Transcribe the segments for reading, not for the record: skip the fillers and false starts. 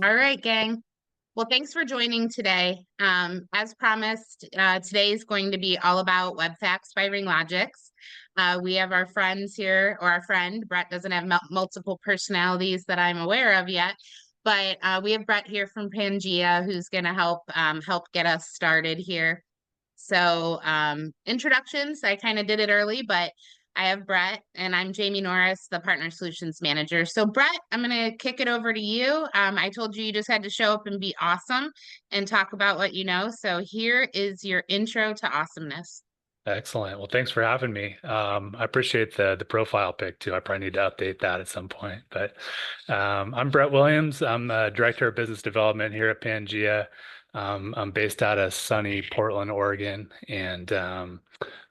All right, gang. Well, thanks for joining today. As promised, today is going to be all about WebFax by RingLogix. We have our friends here, or our friend, Brett doesn't have multiple personalities that I'm aware of yet, but we have Brett here from Pangea who's going to help get us started here. So introductions, I kind of did it early, but I have Brett and I'm Jamie Norris, the Partner Solutions Manager. So Brett, I'm going to kick it over to you. I told you just had to show up and be awesome and talk about what you know. So here is your intro to awesomeness. Excellent. Well, thanks for having me. I appreciate the profile pic too. I probably need to update that at some point. But I'm Brett Williams. I'm Director of Business Development here at Pangea. I'm based out of sunny Portland, Oregon, and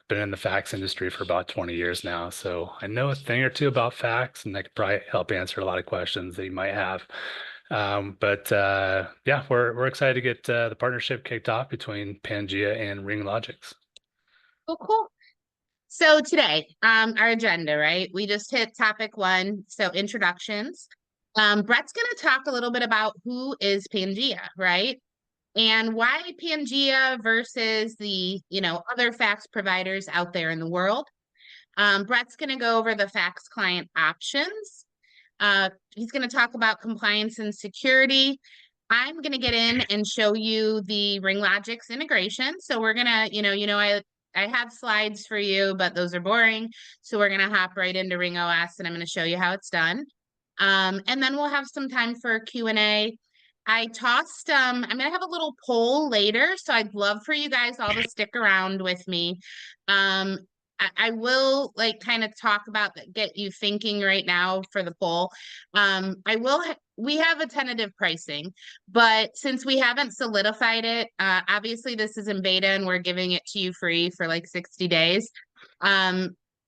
been in the fax industry for about 20 years now. So I know a thing or two about fax, and I could probably help answer a lot of questions that you might have. Yeah, we're excited to get the partnership kicked off between Pangea and RingLogix. Oh, cool. So today, our agenda, right? We just hit topic one, so introductions. Brett's going to talk a little bit about who is Pangea, right? And why Pangea versus the, other fax providers out there in the world. Brett's going to go over the fax client options. He's going to talk about compliance and security. I'm going to get in and show you the RingLogix integration. So we're going to, I have slides for you, but those are boring. So we're going to hop right into RingOS and I'm going to show you how it's done. And then we'll have some time for Q&A. I'm going to have a little poll later, so I'd love for you guys all to stick around with me. I will kind of talk about get you thinking right now for the poll. We have a tentative pricing, but since we haven't solidified it, obviously this is in beta and we're giving it to you free for like 60 days.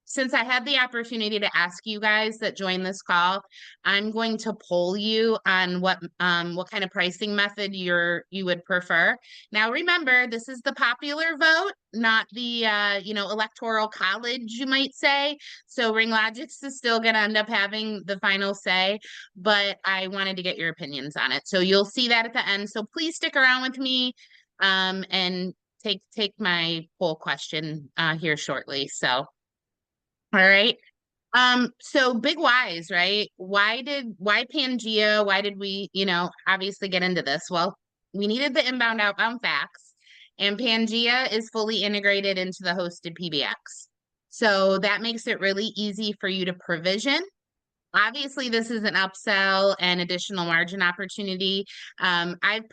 Since I had the opportunity to ask you guys that joined this call, I'm going to poll you on what kind of pricing method you would prefer. Now, remember, this is the popular vote, not the electoral college, you might say. So RingLogix is still going to end up having the final say, but I wanted to get your opinions on it. So you'll see that at the end. So please stick around with me and take my poll question here shortly. So. All right. So big whys, right? Why Pangea? Why did we, obviously get into this? Well, we needed the inbound outbound fax, and Pangea is fully integrated into the hosted PBX. So that makes it really easy for you to provision. Obviously, this is an upsell and additional margin opportunity. I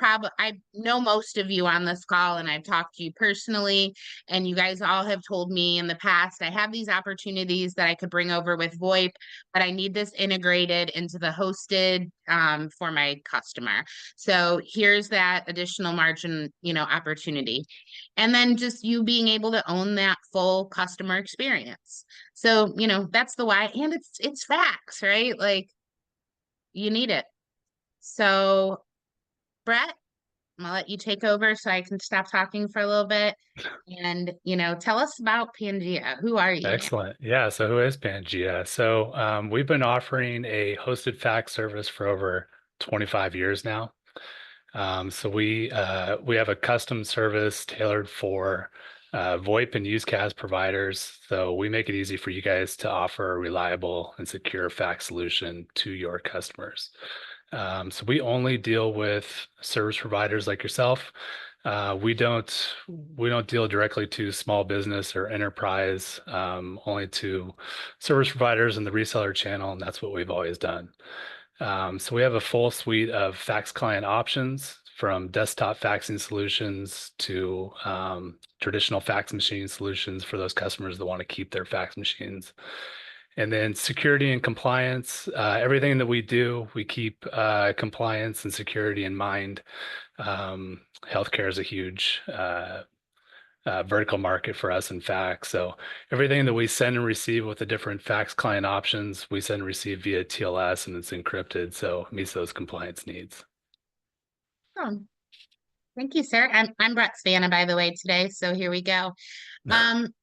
know most of you on this call, and I've talked to you personally, and you guys all have told me in the past, I have these opportunities that I could bring over with VoIP, but I need this integrated into the hosted for my customer. So here's that additional margin, opportunity. And then just you being able to own that full customer experience. So, that's the why. And it's fax, right? Like you need it. So, Brett, I'm gonna let you take over so I can stop talking for a little bit. And, tell us about Pangea. Who are you? Excellent. Yeah. So who is Pangea? So we've been offering a hosted fax service for over 25 years now. So we have a custom service tailored for VoIP and UCaaS providers. So we make it easy for you guys to offer a reliable and secure fax solution to your customers. So we only deal with service providers like yourself. We don't deal directly to small business or enterprise, only to service providers and the reseller channel, and that's what we've always done. So we have a full suite of fax client options, from desktop faxing solutions to traditional fax machine solutions for those customers that want to keep their fax machines. And then security and compliance, everything that we do, we keep compliance and security in mind. Healthcare is a huge vertical market for us in fax. So everything that we send and receive with the different fax client options, we send and receive via TLS, and it's encrypted, so it meets those compliance needs. Oh, thank you, sir. I'm Brett Spana, by the way, today. So here we go.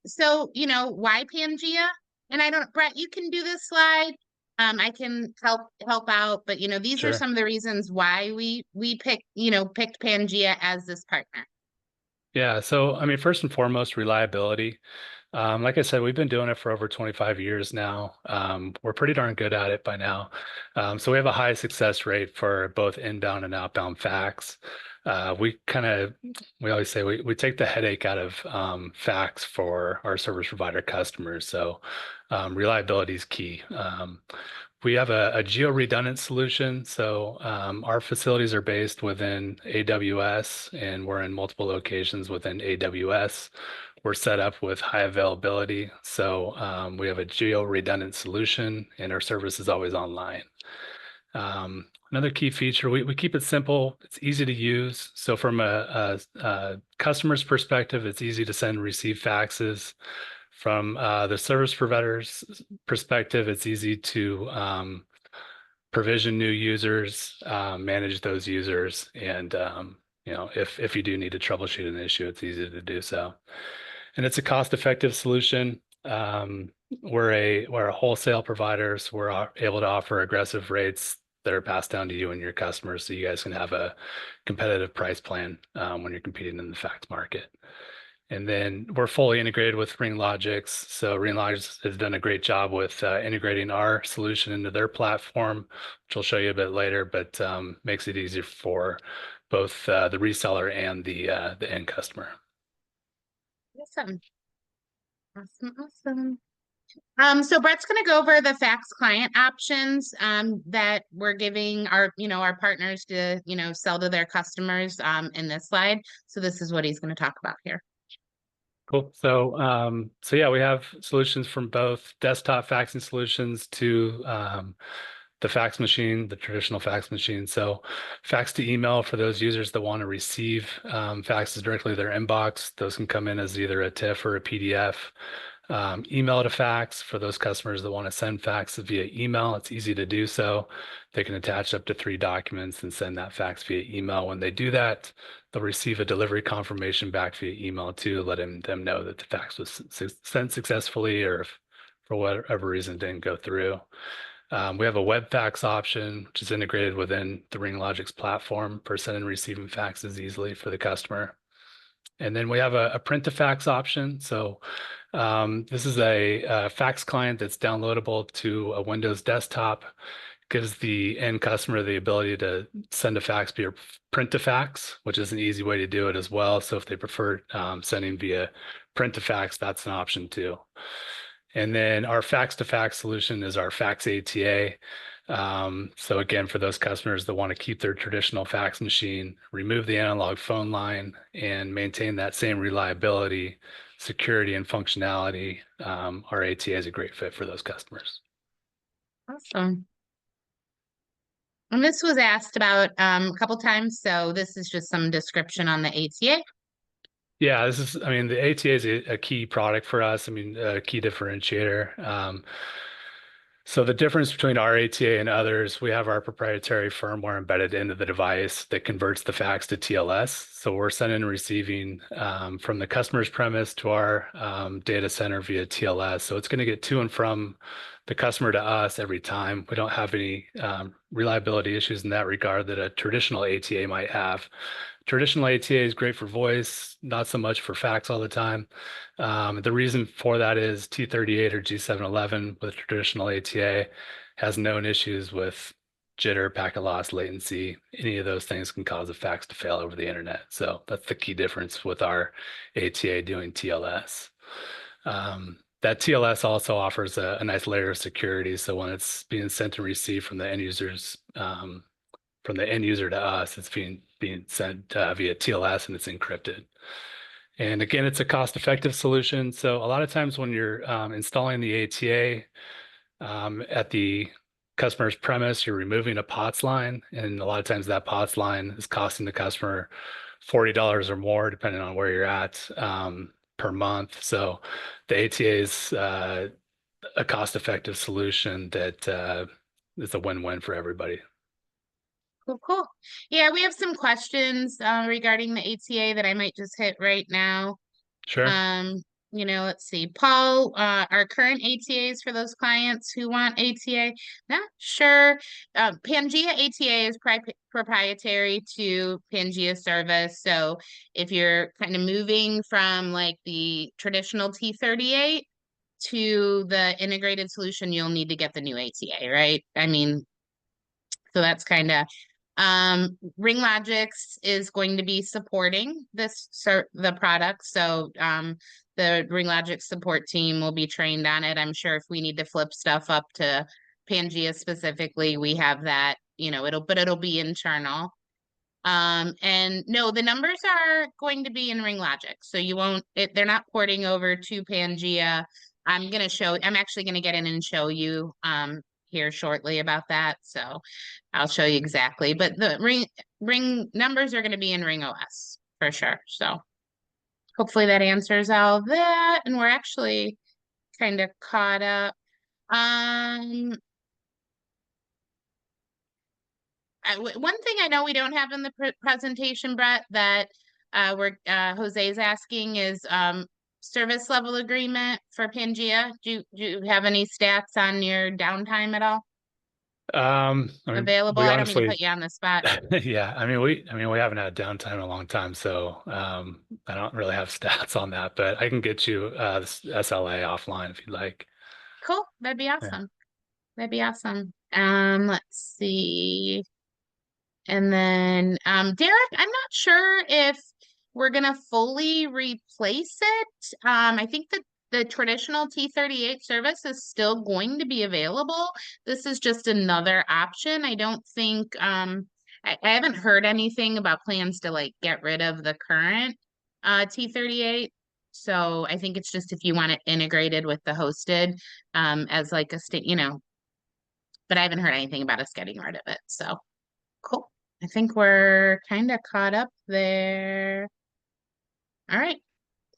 So, why Pangea? And Brett, you can do this slide. I can help out, but these are Sure. some of the reasons why we picked Pangea as this partner. Yeah. So, I mean, first and foremost, reliability. Like I said, we've been doing it for over 25 years now. We're pretty darn good at it by now. So we have a high success rate for both inbound and outbound fax. We always say we take the headache out of fax for our service provider customers. So reliability is key. We have a geo-redundant solution. So our facilities are based within AWS, and we're in multiple locations within AWS. We're set up with high availability. So we have a geo-redundant solution, and our service is always online. Another key feature, we keep it simple. It's easy to use. So from a customer's perspective, it's easy to send and receive faxes. From the service provider's perspective, it's easy to provision new users, manage those users, and if you do need to troubleshoot an issue, it's easy to do so. And it's a cost-effective solution. We're a wholesale provider, so we're able to offer aggressive rates that are passed down to you and your customers, so you guys can have a competitive price plan when you're competing in the fax market. And then we're fully integrated with RingLogix. So RingLogix has done a great job with integrating our solution into their platform, which I'll show you a bit later, but makes it easier for both the reseller and the end customer. Awesome. Awesome. So Brett's going to go over the fax client options that we're giving our partners to sell to their customers in this slide. So this is what he's going to talk about here. Cool. So yeah, we have solutions from both desktop faxing solutions to the fax machine, the traditional fax machine. So fax to email for those users that want to receive faxes directly to their inbox. Those can come in as either a TIFF or a PDF. Email to fax for those customers that want to send fax via email. It's easy to do so. They can attach up to 3 documents and send that fax via email. When they do that, they'll receive a delivery confirmation back via email too, letting them know that the fax was sent successfully, or if for whatever reason didn't go through. We have a WebFax option, which is integrated within the RingLogix platform for sending and receiving faxes easily for the customer. And then we have a print to fax option. So this is a fax client that's downloadable to a Windows desktop. Gives the end customer the ability to send a fax via print to fax, which is an easy way to do it as well. So if they prefer sending via print to fax, that's an option too. And then our fax to fax solution is our fax ATA. So again, for those customers that want to keep their traditional fax machine, remove the analog phone line, and maintain that same reliability, security, and functionality, our ATA is a great fit for those customers. Awesome. And this was asked about a couple times, so this is just some description on the ATA. Yeah, the ATA is a key product for us. I mean, a key differentiator. So the difference between our ATA and others, we have our proprietary firmware embedded into the device that converts the fax to TLS. So we're sending and receiving from the customer's premise to our data center via TLS. So it's going to get to and from the customer to us every time. We don't have any reliability issues in that regard that a traditional ATA might have. Traditional ATA is great for voice, not so much for fax all the time. The reason for that is T38 or G711 with traditional ATA has known issues with jitter, packet loss, latency. Any of those things can cause a fax to fail over the internet. So that's the key difference with our ATA doing TLS. That TLS also offers a nice layer of security. So when it's being sent and received from the end users, from the end user to us, it's being sent via TLS, and it's encrypted. And again, it's a cost-effective solution. So a lot of times when you're installing the ATA at the customer's premise, you're removing a POTS line, and a lot of times that POTS line is costing the customer $40 or more, depending on where you're at per month. So the ATA is a cost-effective solution that is a win-win for everybody. Cool. Yeah, we have some questions regarding the ATA that I might just hit right now. Sure. let's see, Paul, our current ATAs for those clients who want ATA, not sure. Pangea ATA is proprietary to Pangea service. So if you're kind of moving from like the traditional T38 to the integrated solution, you'll need to get the new ATA, right? I mean, so that's kind of RingLogix is going to be supporting the product. So the RingLogix support team will be trained on it. I'm sure if we need to flip stuff up to Pangea specifically, we have that, it'll be internal. And no, the numbers are going to be in RingLogix. So they're not porting over to Pangea. I'm actually going to get in and show you here shortly about that. So I'll show you exactly. But the ring numbers are going to be in RingOS for sure. So hopefully that answers all of that. And we're actually kind of caught up. One thing I know we don't have in the presentation, Brett, that Jose's asking is service level agreement for Pangea. Do you have any stats on your downtime at all I mean, available? we I don't mean to honestly, put you on the spot. yeah, we haven't had downtime in a long time, so I don't really have stats on that, but I can get you this SLA offline if you'd like. Cool. That'd be Yeah. awesome. That'd be awesome. Let's see. And then Derek, I'm not sure if we're gonna fully replace it. I think that the traditional T38 service is still going to be available. This is just another option. I don't think I haven't heard anything about plans to like get rid of the current T38. So I think it's just if you want it integrated with the hosted as like a but I haven't heard anything about us getting rid of it. So cool. I think we're kind of caught up there. All right.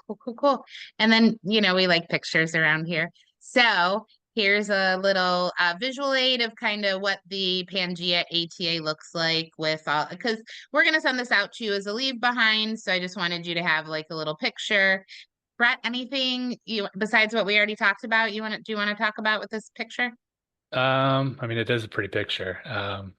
Cool, cool, cool. And then, we like pictures around here. So here's a little visual aid of kind of what the Pangea ATA looks like with all, because we're going to send this out to you as a leave behind. So I just wanted you to have like a little picture. Brett, anything besides what we already talked about, do you want to talk about with this picture? It is a pretty picture.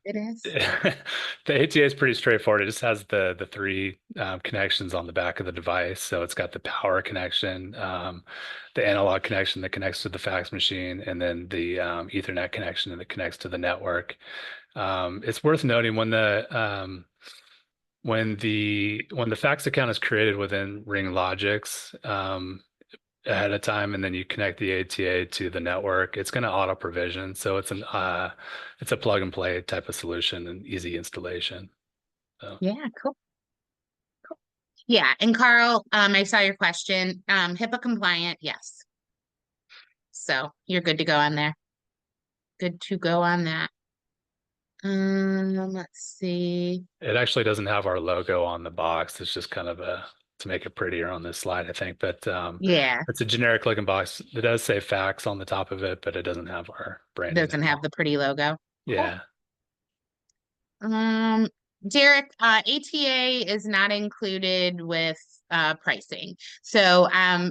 It is. The ATA is pretty straightforward. It just has the three connections on the back of the device. So it's got the power connection, the analog connection that connects to the fax machine, and then the Ethernet connection that connects to the network. It's worth noting when the fax account is created within RingLogix, ahead of time, and then you connect the ATA to the network, it's going to auto provision. So it's a plug and play type of solution and easy installation. So. Yeah, cool. Cool. Yeah, and Carl, I saw your question. HIPAA compliant, yes. So you're good to go on there. Good to go on that. Let's see. It actually doesn't have our logo on the box. It's just kind of to make it prettier on this slide, I think. But Yeah, it's a generic looking box. It does say fax on the top of it, but it doesn't have our branding. doesn't have the pretty logo. Yeah. Cool. Derek, ATA is not included with pricing. So I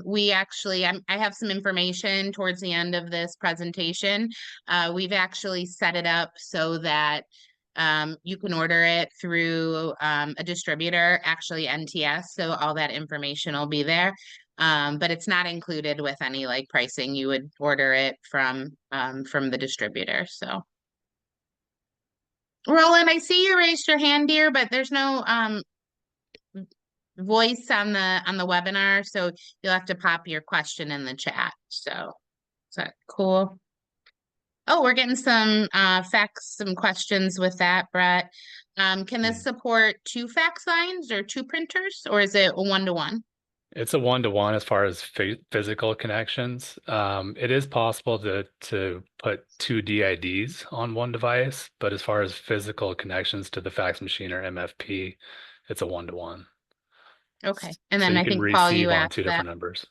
have some information towards the end of this presentation. We've actually set it up so that you can order it through a distributor, actually NTS. So all that information will be there. But it's not included with any like pricing. You would order it from the distributor. So Roland, I see you raised your hand, dear, but there's no voice on the webinar, so you'll have to pop your question in the chat. So is that cool? Oh, we're getting some some questions with that, Brett. Can this support 2 fax lines or 2 printers, or is it a 1-to-1? It's a 1-to-1 as far as physical connections. It is possible to put 2 DIDs on one device, but as far as physical connections to the fax machine or MFP, it's a 1-to-1. Okay, and So then you I can think Paul, you receive on asked 2 that. different numbers.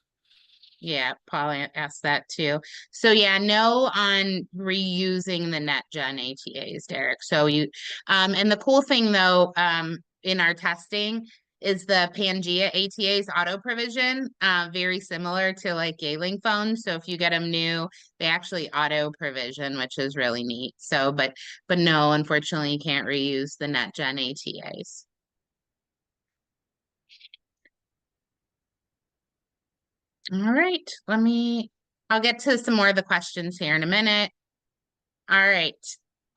Yeah, Paul asked that too. So yeah, no on reusing the NetGen ATAs, Derek. So and the cool thing though, in our testing is the Pangea ATA's auto provision, very similar to like Gailing phones. So if you get them new, they actually auto provision, which is really neat. So, but no, unfortunately, you can't reuse the NetGen ATAs. All right, I'll get to some more of the questions here in a minute. All right.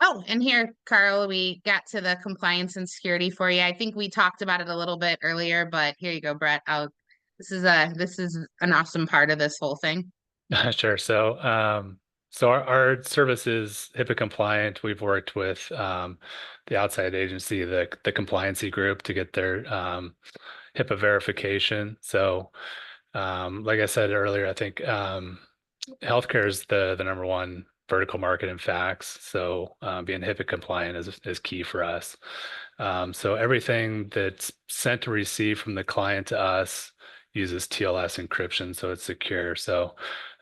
Oh, and here, Carl, we got to the compliance and security for you. I think we talked about it a little bit earlier, but here you go, Brett. This is an awesome part of this whole thing. Sure. So our service is HIPAA compliant. We've worked with the outside agency, the compliancy group, to get their HIPAA verification. So, like I said earlier, I think healthcare is the number one vertical market in fax. So being HIPAA compliant is key for us. So everything that's sent to receive from the client to us uses TLS encryption, so it's secure. So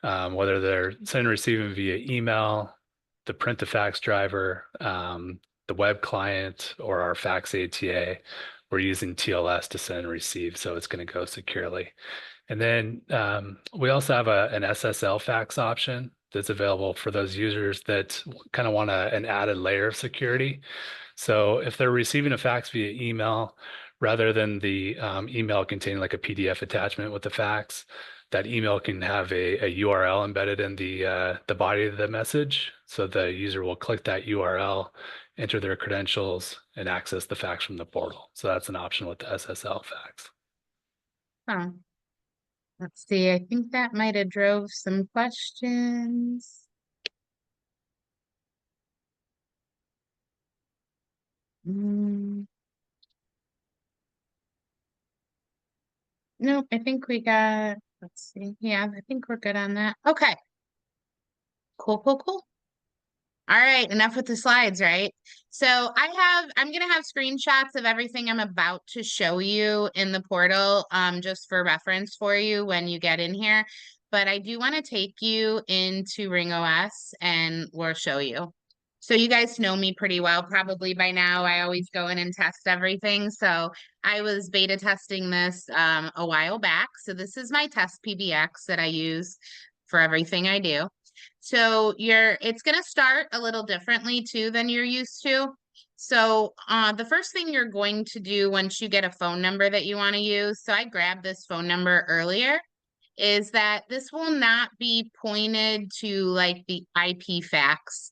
whether they're sending and receiving via email, the print to fax driver, the web client, or our fax ATA, we're using TLS to send and receive, so it's going to go securely. And then we also have an SSL fax option that's available for those users that kind of want an added layer of security. So if they're receiving a fax via email, rather than the email containing like a PDF attachment with the fax, that email can have a URL embedded in the body of the message. So the user will click that URL, enter their credentials, and access the fax from the portal. So that's an option with the SSL fax. Huh. Let's see, I think that might have drove some questions. Nope, I think we got, let's see. Yeah, I think we're good on that. Okay. Cool, cool, cool. All right, enough with the slides, right? So I'm gonna have screenshots of everything I'm about to show you in the portal, just for reference for you when you get in here. But I do want to take you into RingOS and we'll show you. So you guys know me pretty well, probably by now. I always go in and test everything. So I was beta testing this a while back. So this is my test PBX that I use for everything I do. So it's going to start a little differently too than you're used to. So the first thing you're going to do once you get a phone number that you want to use, so I grabbed this phone number earlier, is that this will not be pointed to like the IP fax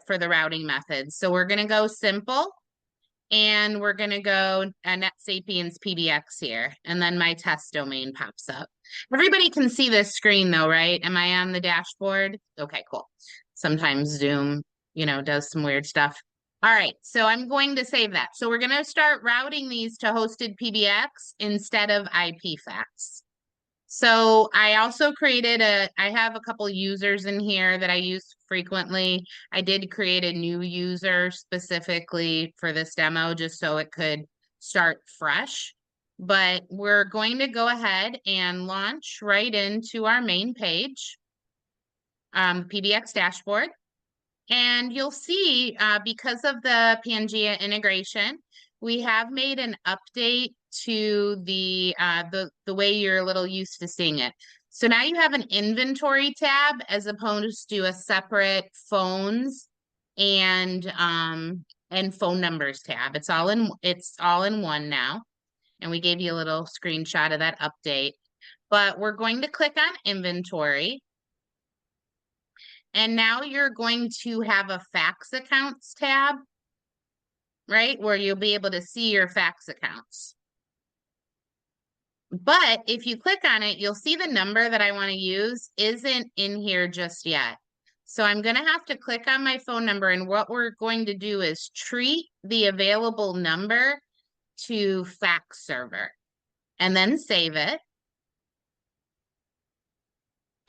for the routing methods. So we're going to go simple. And we're going to go NetSapiens PBX here. And then my test domain pops up. Everybody can see this screen though, right? Am I on the dashboard? Okay, cool. Sometimes Zoom, does some weird stuff. All right, so I'm going to save that. So we're going to start routing these to hosted PBX instead of IP fax. So I also I have a couple users in here that I use frequently. I did create a new user specifically for this demo just so it could start fresh. But we're going to go ahead and launch right into our main page, PBX dashboard. And you'll see, because of the Pangea integration, we have made an update to the way you're a little used to seeing it. So now you have an inventory tab as opposed to a separate phones and phone numbers tab. It's all in one now. And we gave you a little screenshot of that update. But we're going to click on inventory. And now you're going to have a fax accounts tab, right? Where you'll be able to see your fax accounts. But if you click on it, you'll see the number that I want to use isn't in here just yet. So I'm going to have to click on my phone number. And what we're going to do is treat the available number to fax server and then save it.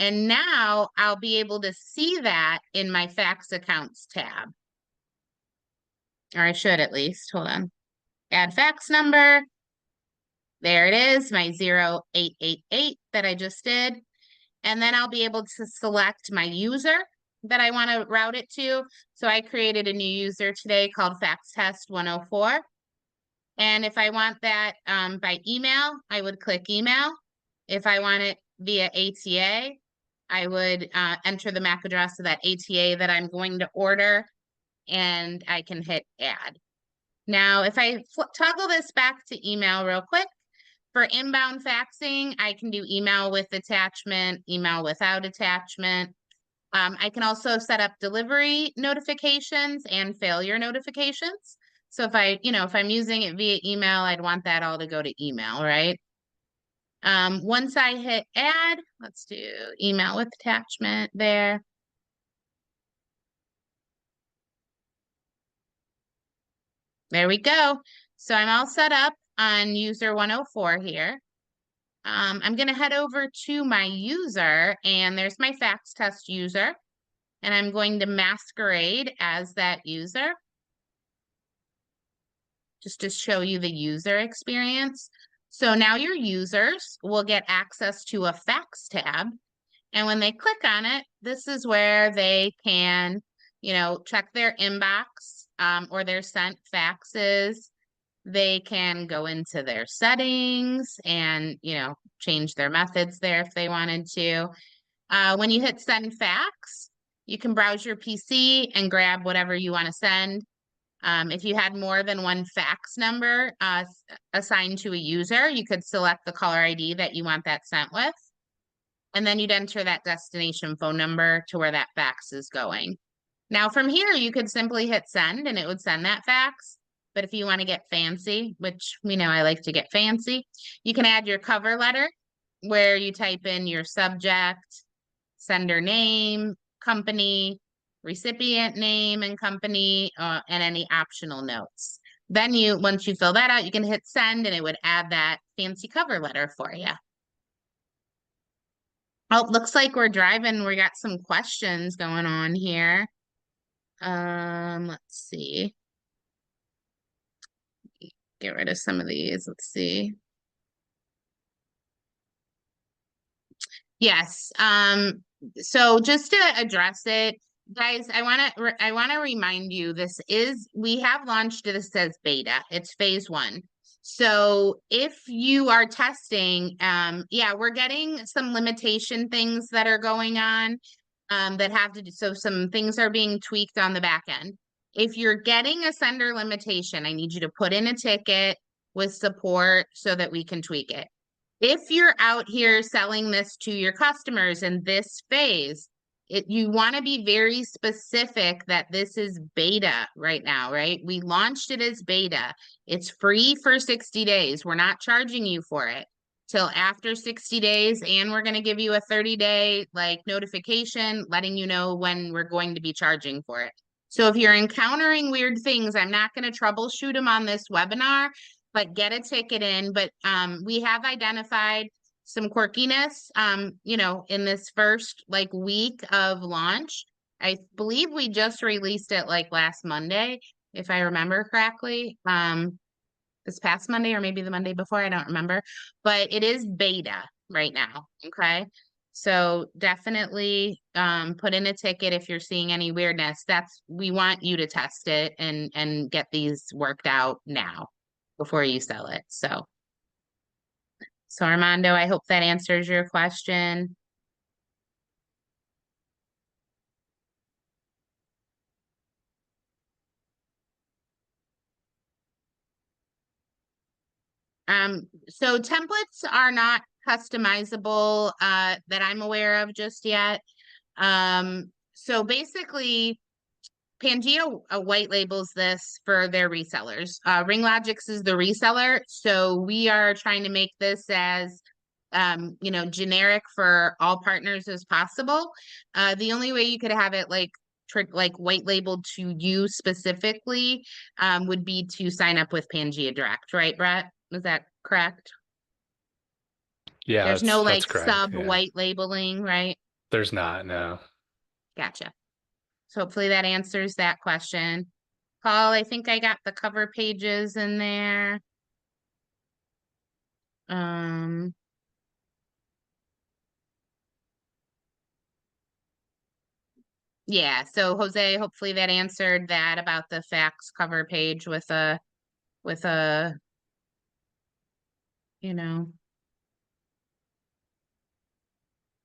And now I'll be able to see that in my fax accounts tab. Or I should at least. Hold on. Add fax number. There it is, my 0888 that I just did. And then I'll be able to select my user that I want to route it to. So I created a new user today called Fax Test 104. And if I want that by email, I would click email. If I want it via ATA, I would enter the MAC address of that ATA that I'm going to order, and I can hit add. Now, if I toggle this back to email real quick, for inbound faxing, I can do email with attachment, email without attachment. I can also set up delivery notifications and failure notifications. So if if I'm using it via email, I'd want that all to go to email, right? Once I hit add, let's do email with attachment there. There we go. So I'm all set up on user 104 here. I'm going to head over to my user, and there's my fax test user, and I'm going to masquerade as that user just to show you the user experience. So now your users will get access to a fax tab, and when they click on it, this is where they can, check their inbox or their sent faxes. They can go into their settings and, change their methods there if they wanted to. When you hit send fax, you can browse your PC and grab whatever you want to send. If you had more than one fax number assigned to a user, you could select the caller ID that you want that sent with. And then you'd enter that destination phone number to where that fax is going. Now from here, you could simply hit send and it would send that fax. But if you want to get fancy, which we know I like to get fancy, you can add your cover letter where you type in your subject, sender name, company, recipient name and company, and any optional notes. Then once you fill that out, you can hit send and it would add that fancy cover letter for you. Oh, looks like we're driving. We got some questions going on here. Let's see. Get rid of some of these. Let's see. Yes. So just to address it, guys, I want to remind you we have launched this as beta. It's phase 1. So if you are testing, yeah, we're getting some limitation things that are going on that have to do, so some things are being tweaked on the back end. If you're getting a sender limitation, I need you to put in a ticket with support so that we can tweak it. If you're out here selling this to your customers in this phase, you want to be very specific that this is beta right now, right? We launched it as beta. It's free for 60 days. We're not charging you for it till after 60 days, and we're going to give you a 30-day notification letting you know when we're going to be charging for it. So if you're encountering weird things, I'm not going to troubleshoot them on this webinar, but get a ticket in. But we have identified some quirkiness, in this first week of launch. I believe we just released it last Monday, if I remember correctly. This past Monday or maybe the Monday before, I don't remember, but it is beta right now. Okay. So definitely put in a ticket if you're seeing any weirdness. We want you to test it and get these worked out now before you sell it. So Armando, I hope that answers your question. So templates are not customizable that I'm aware of just yet. So basically, Pangea white labels this for their resellers. RingLogix is the reseller, so we are trying to make this as generic for all partners as possible. The only way you could have it white labeled to you specifically would be to sign up with Pangea Direct, right, Brett? Is that correct? Yeah, There's no that's correct. sub Yeah. white labeling, right? There's not, no. Gotcha. So hopefully that answers that question. Paul, I think I got the cover pages in there. Yeah, so Jose, hopefully that answered that about the fax cover page with a with a, you know.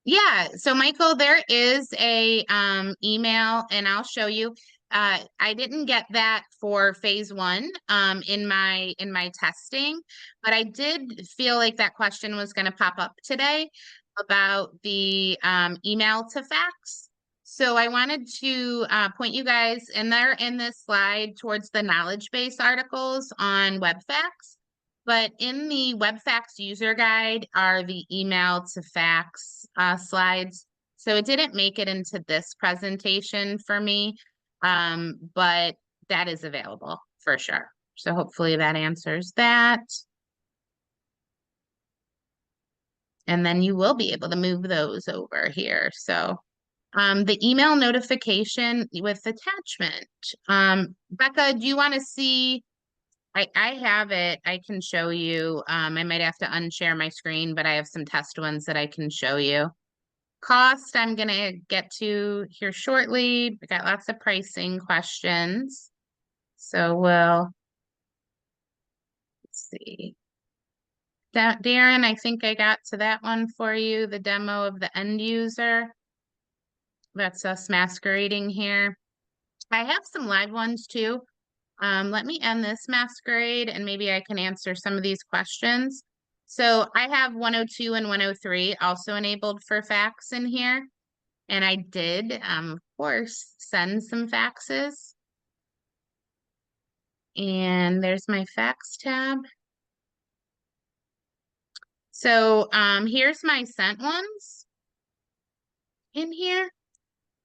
Yeah, so Michael, there is a email and I'll show you. I didn't get that for phase one in my testing, but I did feel like that question was going to pop up today about the email to fax. So I wanted to point you guys, and they're in this slide towards the knowledge base articles on WebFax. But in the WebFax user guide are the email to fax slides. So it didn't make it into this presentation for me, but that is available for sure. So hopefully that answers that. And then you will be able to move those over here. So the email notification with attachment. Becca, do you want to see? I have it. I can show you. I might have to unshare my screen, but I have some test ones that I can show you. Cost, I'm going to get to here shortly. We got lots of pricing questions. So let's see. Darren, I think I got to that one for you, the demo of the end user. That's us masquerading here. I have some live ones too. Let me end this masquerade and maybe I can answer some of these questions. So I have 102 and 103 also enabled for fax in here. And I did, of course, send some faxes. And there's my fax tab. So here's my sent ones in here.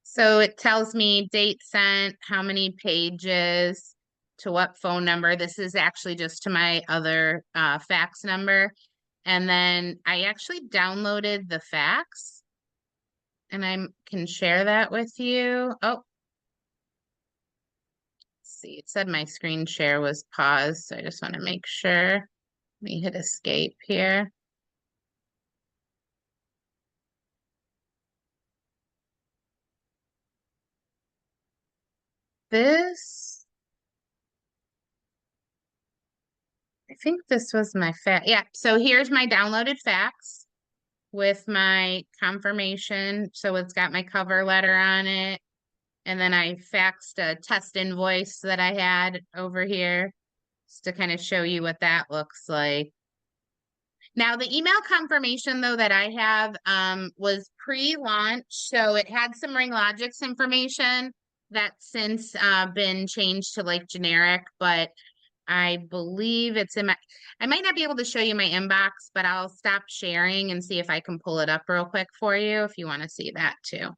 So it tells me date sent, how many pages, to what phone number. This is actually just to my other fax number. And then I actually downloaded the fax and I can share that with you. Oh, let's see, it said my screen share was paused. So I just want to make sure. Let me hit escape here. This, I think this was my fax. Yeah, so here's my downloaded fax with my confirmation. So it's got my cover letter on it. And then I faxed a test invoice that I had over here just to kind of show you what that looks like. Now the email confirmation though that I have was pre-launch. So it had some RingLogix information that's since been changed to like generic, but I believe it's in my, I might not be able to show you my inbox, but I'll stop sharing and see if I can pull it up real quick for you if you want to see that too.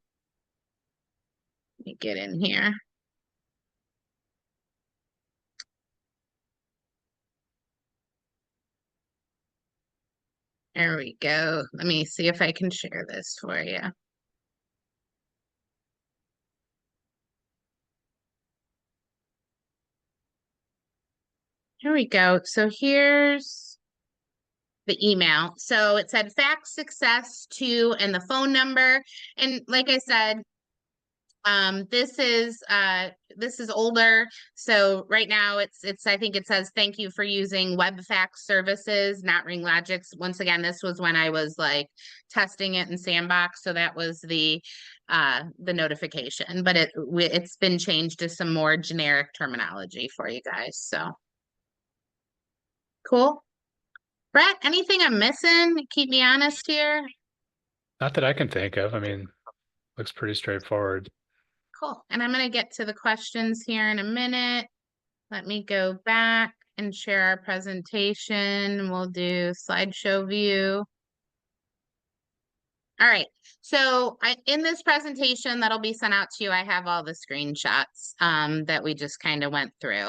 Let me get in here. There we go. Let me see if I can share this for you. Here we go. So here's the email. So it said fax success to and the phone number. And like I said, this is older. So right now it's I think it says thank you for using WebFax services, not RingLogix. Once again, this was when I was like testing it in Sandbox. So that was the notification, but it's been changed to some more generic terminology for you guys. So cool. Brett, anything I'm missing? Keep me honest here. Not that I can think of. I mean, looks pretty straightforward. Cool. And I'm going to get to the questions here in a minute. Let me go back and share our presentation. We'll do slideshow view. All right. So in this presentation that'll be sent out to you, I have all the screenshots that we just kind of went through.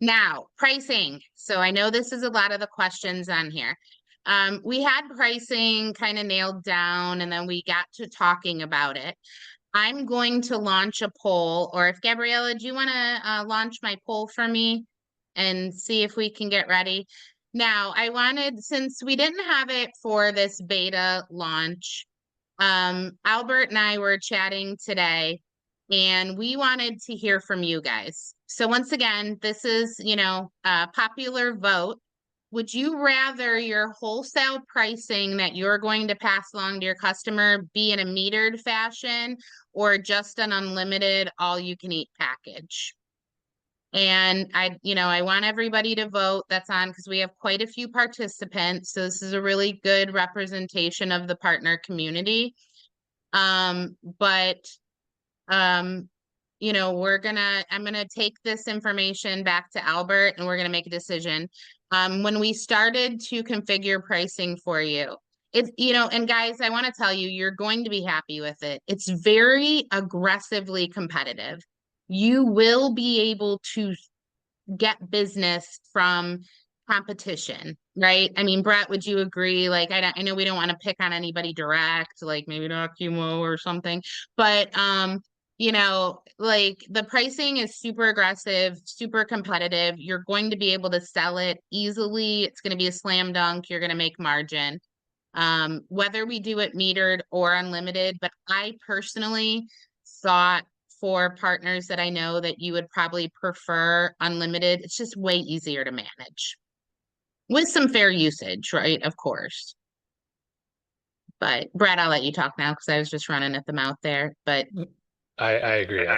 Now, pricing. So I know this is a lot of the questions on here. We had pricing kind of nailed down and then we got to talking about it. I'm going to launch a poll, or if Gabriella, do you want to launch my poll for me and see if we can get ready? Now, I wanted, since we didn't have it for this beta launch, Albert and I were chatting today, and we wanted to hear from you guys. So once again, this is, a popular vote. Would you rather your wholesale pricing that you're going to pass along to your customer be in a metered fashion or just an unlimited all-you-can-eat package? And I want everybody to vote that's on, because we have quite a few participants. So this is a really good representation of the partner community. But I'm gonna take this information back to Albert and we're gonna make a decision. When we started to configure pricing for you, and guys, I want to tell you, you're going to be happy with it. It's very aggressively competitive. You will be able to get business from competition, right? I mean, Brett, would you agree? Like, I know we don't want to pick on anybody direct, like maybe Documo or something, but like the pricing is super aggressive, super competitive. You're going to be able to sell it easily. It's going to be a slam dunk. You're going to make margin. Whether we do it metered or unlimited, but I personally thought for partners that I know that you would probably prefer unlimited. It's just way easier to manage with some fair usage, right? Of course. But Brett, I'll let you talk now because I was just running at the mouth there. But I agree. I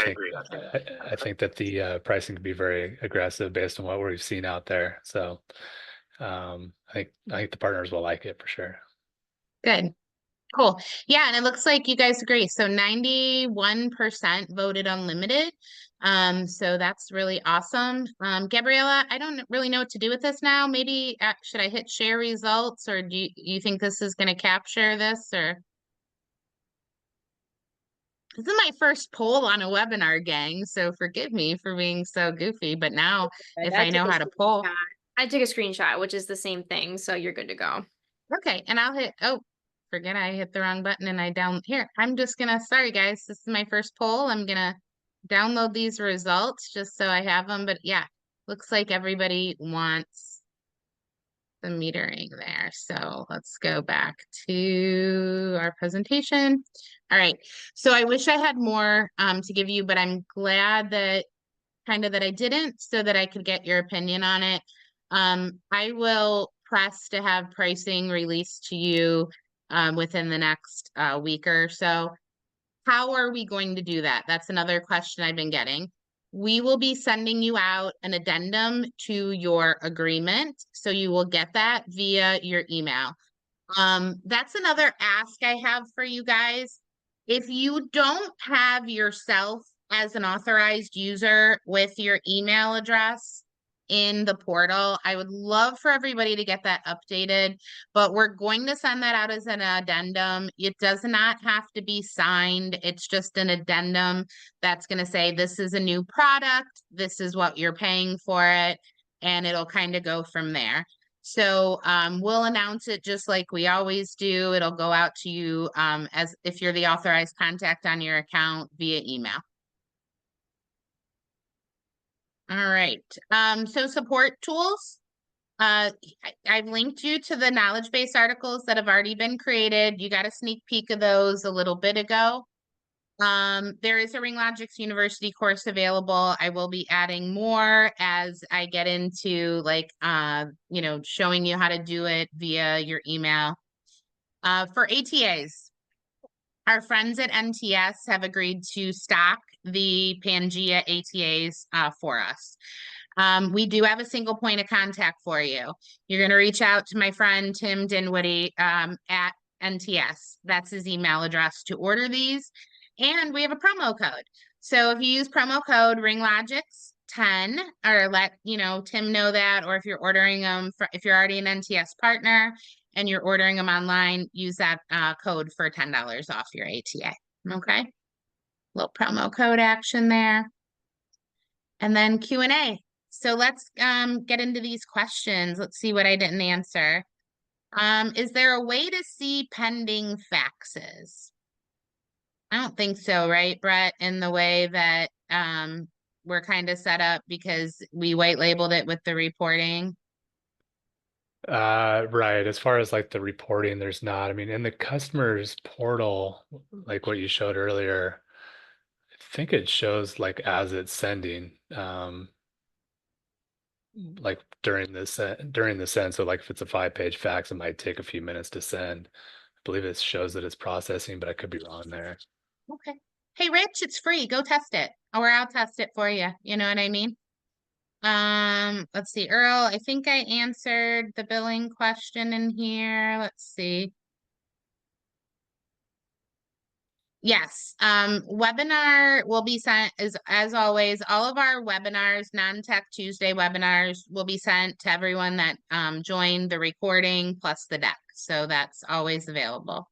think that the pricing can be very aggressive based on what we've seen out there. So I think the partners will like it for sure. good. Cool. Yeah, and it looks like you guys agree. So 91% voted unlimited. So that's really awesome. Gabriella, I don't really know what to do with this now. Maybe should I hit share results, or do you think this is going to capture this, or this is my first poll on a webinar, gang, so forgive me for being so goofy, but now if I know how to poll. I took a screenshot, which is the same thing, so you're good to go. Okay, and I'll hit, forget I hit the wrong button and here. I'm just gonna, sorry guys, this is my first poll. I'm gonna download these results just so I have them, but yeah, looks like everybody wants the metering there. So let's go back to our presentation. All right, so I wish I had more to give you, but I'm glad that that I didn't, so that I could get your opinion on it. I will press to have pricing released to you within the next week or so. How are we going to do that? That's another question I've been getting. We will be sending you out an addendum to your agreement, so you will get that via your email. That's another ask I have for you guys. If you don't have yourself as an authorized user with your email address in the portal, I would love for everybody to get that updated, but we're going to send that out as an addendum. It does not have to be signed. It's just an addendum that's going to say, this is a new product, this is what you're paying for it, and it'll kind of go from there. So we'll announce it just like we always do. It'll go out to you as if you're the authorized contact on your account via email. All right. So support tools. I've linked you to the knowledge base articles that have already been created. You got a sneak peek of those a little bit ago. There is a RingLogix University course available. I will be adding more as I get into showing you how to do it via your email. For ATAs, our friends at NTS have agreed to stock the Pangea ATAs for us. We do have a single point of contact for you. You're going to reach out to my friend Tim Dinwiddie at NTS. That's his email address to order these. And we have a promo code. So if you use promo code RingLogix10, or let Tim know that, or if you're ordering them, if you're already an NTS partner and you're ordering them online, use that code for $10 off your ATA. Okay, little promo code action there. And then Q&A. So let's get into these questions. Let's see what I didn't answer. Is there a way to see pending faxes? I don't think so, right, Brett? In the way that we're kind of set up, because we white labeled it with the reporting. Right. As far as like the reporting, there's not. I mean, in the customer's portal, like what you showed earlier, I think it shows like as it's sending, like during the send. So like if it's a 5-page fax, it might take a few minutes to send. I believe it shows that it's processing, but I could be wrong there. Okay. Hey, Rich, it's free. Go test it. Or I'll test it for you. You know what I mean? Let's see, Earl, I think I answered the billing question in here. Let's see. Yes, webinar will be sent as always, all of our webinars, non-tech Tuesday webinars will be sent to everyone that joined the recording plus the deck. So that's always available.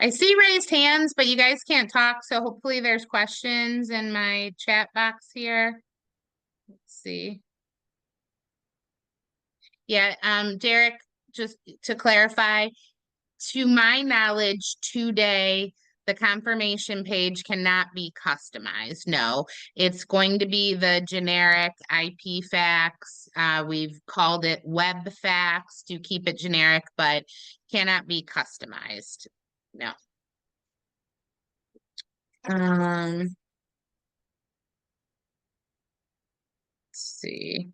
I see raised hands, but you guys can't talk, so hopefully there's questions in my chat box here. Let's see. Yeah, Derek, just to clarify, to my knowledge, today, the confirmation page cannot be customized. No, it's going to be the generic IP fax. We've called it WebFax to keep it generic, but cannot be customized. No. Let's see.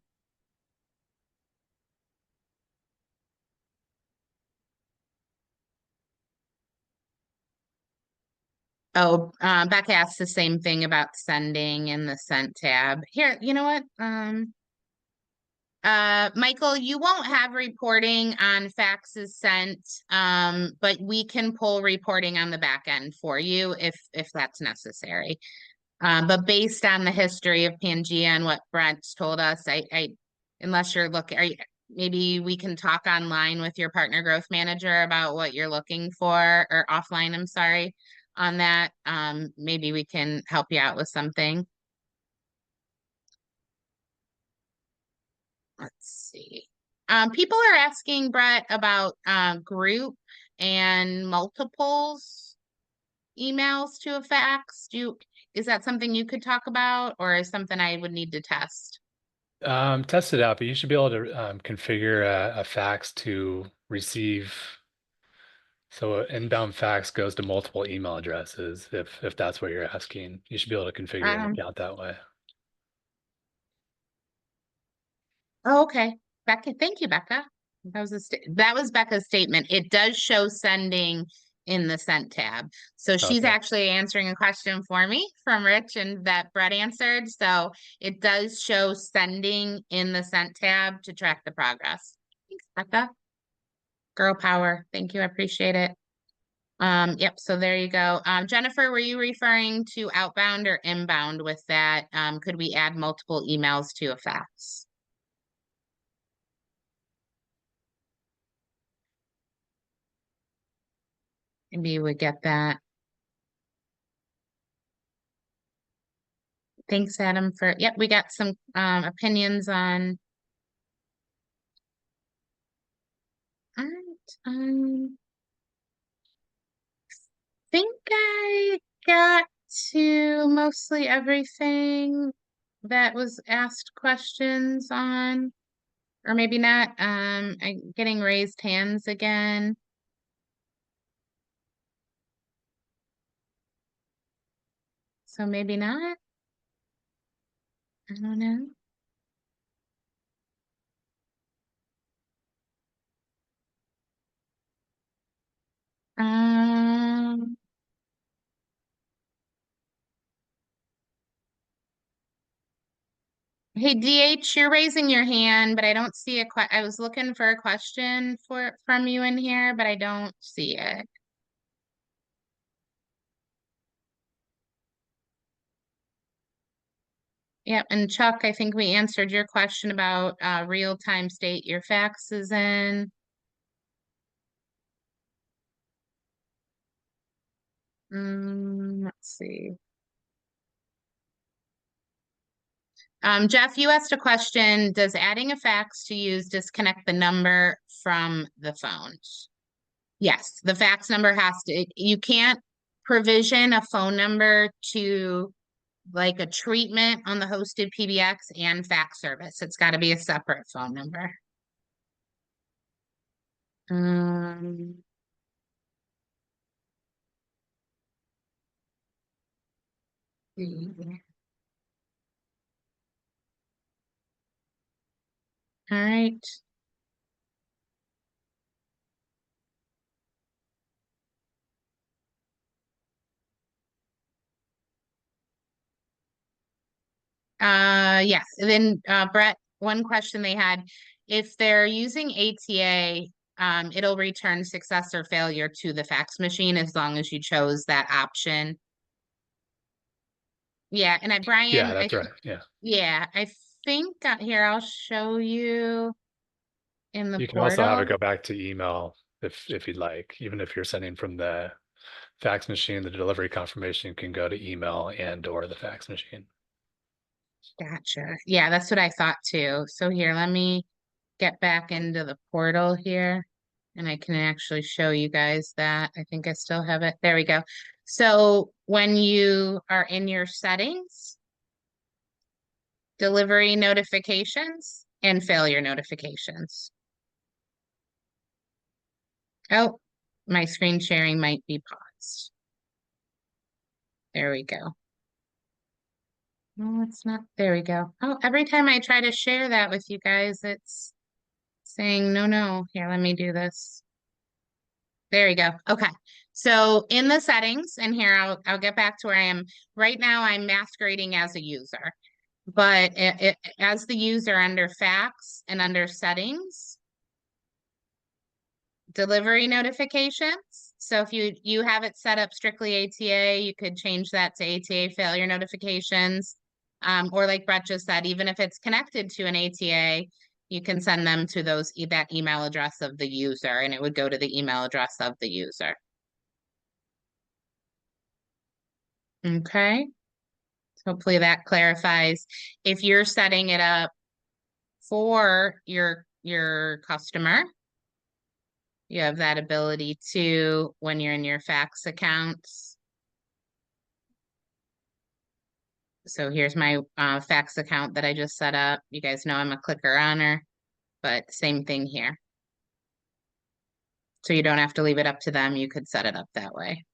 Oh, Becca asked the same thing about sending in the sent tab. Here, you know what? Michael, you won't have reporting on faxes sent, but we can pull reporting on the back end for you if that's necessary. But based on the history of Pangea and what Brent's told us, I unless you're looking, maybe we can talk online with your partner growth manager about what you're looking for, or offline, I'm sorry, on that. Maybe we can help you out with something. Let's see. People are asking Brett about group and multiples emails to a fax. Is that something you could talk about, or is something I would need to test? Test it out, but you should be able to configure a fax to receive. So an inbound fax goes to multiple email addresses. If that's what you're asking, you should be able to configure an account that way. Oh, okay. Becca, thank you, Becca. That was Becca's statement. It does show sending in the sent tab. So she's Okay. actually answering a question for me from Rich and that Brett answered. So it does show sending in the sent tab to track the progress. Thanks, Becca. Girl power. Thank you. I appreciate it. Yep, so there you go. Jennifer, were you referring to outbound or inbound with that? Could we add multiple emails to a fax? Maybe you would get that. Thanks, Adam, yep, we got some opinions on. All right, think I got to mostly everything that was asked questions on, or maybe not. I'm getting raised hands again. So maybe not. I don't know. Hey, DH, you're raising your hand, but I don't see I was looking for a question from you in here, but I don't see it. Yep, and Chuck, I think we answered your question about real-time state your faxes in. Let's see. Jeff, you asked a question, does adding a fax to use disconnect the number from the phones? Yes, the fax number you can't provision a phone number to like a treatment on the hosted PBX and fax service. It's got to be a separate phone number. All right. Yes, and then Brett, one question they had, if they're using ATA, it'll return success or failure to the fax machine as long as you chose that option. Yeah, and Brian, Yeah, that's right. Yeah. Yeah, I think here I'll show you in the You can also have it portal. go back to email if you'd like. Even if you're sending from the fax machine, the delivery confirmation can go to email and or the fax machine. Gotcha. Yeah, that's what I thought too. So here, let me get back into the portal here and I can actually show you guys that. I think I still have it. There we go. So when you are in your settings, delivery notifications and failure notifications. Oh, my screen sharing might be paused. There we go. No, it's not. There we go. Oh, every time I try to share that with you guys, it's saying no, no. Here, let me do this. There we go. Okay. So in the settings, and here I'll get back to where I am. Right now I'm masquerading as a user, but as the user under fax and under settings, delivery notifications. So if you have it set up strictly ATA, you could change that to ATA failure notifications. Or like Brett just said, even if it's connected to an ATA, you can send them to that email address of the user, and it would go to the email address of the user. Okay. Hopefully that clarifies. If you're setting it up for your customer, you have that ability to when you're in your fax accounts. So here's my fax account that I just set up. You guys know I'm a clicker honor, but same thing here. So you don't have to leave it up to them. You could set it up that way.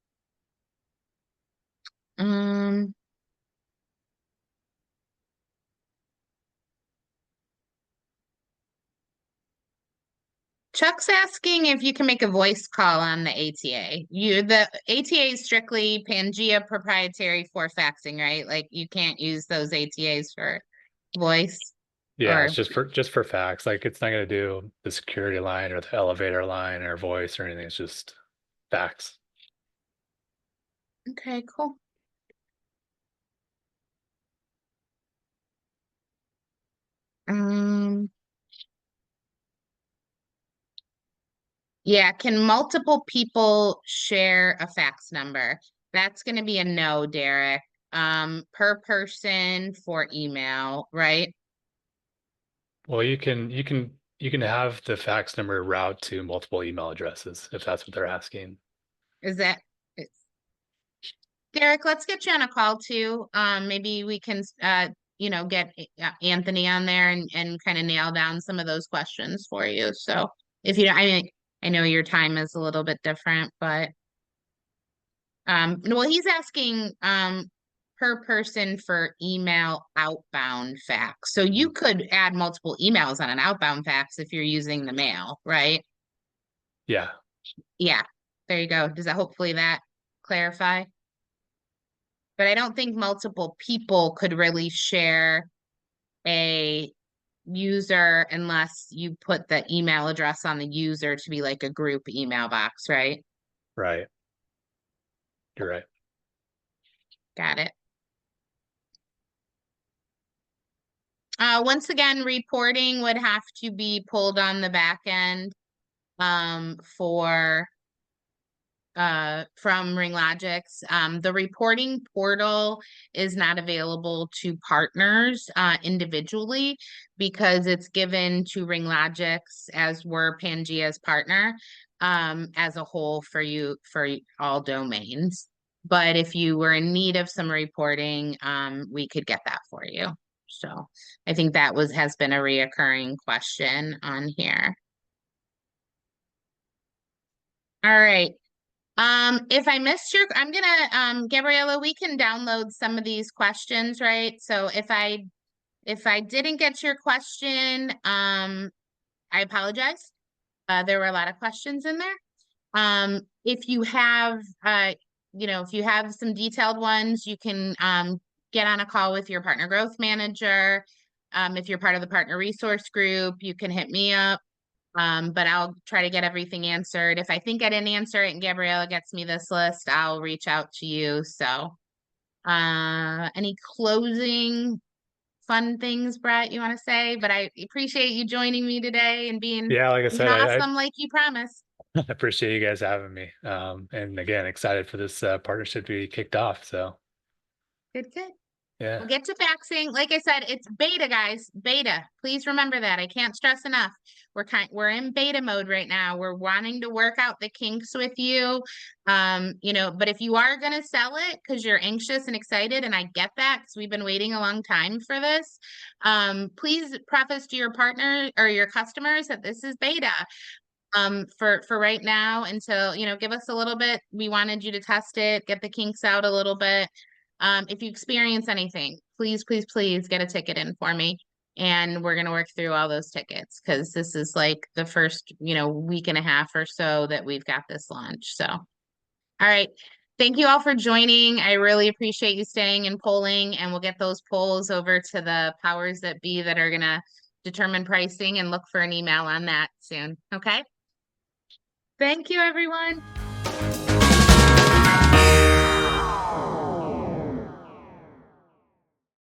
Chuck's asking if you can make a voice call on the ATA. The ATA is strictly Pangea proprietary for faxing, right? Like you can't use those ATAs for voice. Yeah, or it's just for fax. Like it's not going to do the security line or the elevator line or voice or anything. It's just fax. Okay, cool. Yeah, can multiple people share a fax number? That's going to be a no, Derek. Per person for email, right? Well, you can have the fax number route to multiple email addresses if that's what they're asking. Is that Derek? Let's get you on a call too. Maybe we can get Anthony on there and kind of nail down some of those questions for you. So if you, I mean, I know your time is a little bit different, but well, he's asking per person for email outbound fax. So you could add multiple emails on an outbound fax if you're using the mail, right? Yeah. Yeah, there you go. Does that hopefully that clarify? But I don't think multiple people could really share a user unless you put the email address on the user to be like a group email box, right? Right. You're right. Got it. Once again, reporting would have to be pulled on the back end for from RingLogix. The reporting portal is not available to partners individually because it's given to RingLogix as we're Pangea's partner as a whole for all domains. But if you were in need of some reporting, we could get that for you. So I think that has been a reoccurring question on here. All right. If I missed your, I'm gonna, Gabriella, we can download some of these questions, right? So if I didn't get your question, I apologize. There were a lot of questions in there. If you have, if you have some detailed ones, you can, get on a call with your partner growth manager. If you're part of the partner resource group, you can hit me up. But I'll try to get everything answered. If I think I didn't answer it and Gabriella gets me this list, I'll reach out to you. So, any closing fun things, Brett, you want to say? But I appreciate you joining me today and being Yeah, like I said, awesome like you promised. I appreciate you guys having me. And again, excited for this partnership to be kicked off. So Good. yeah. We'll get to faxing. Like I said, it's beta, guys. Beta. Please remember that. I can't stress enough. We're in beta mode right now. We're wanting to work out the kinks with you. But if you are gonna sell it because you're anxious and excited, and I get that because we've been waiting a long time for this, please preface to your partner or your customers that this is beta. For right now until, give us a little bit. We wanted you to test it, get the kinks out a little bit. If you experience anything, please get a ticket in for me. And we're going to work through all those tickets because this is like the first, week and a half or so that we've got this launch. So, all right. Thank you all for joining. I really appreciate you staying and polling, and we'll get those polls over to the powers that be that are going to determine pricing, and look for an email on that soon. Okay. Thank you, everyone.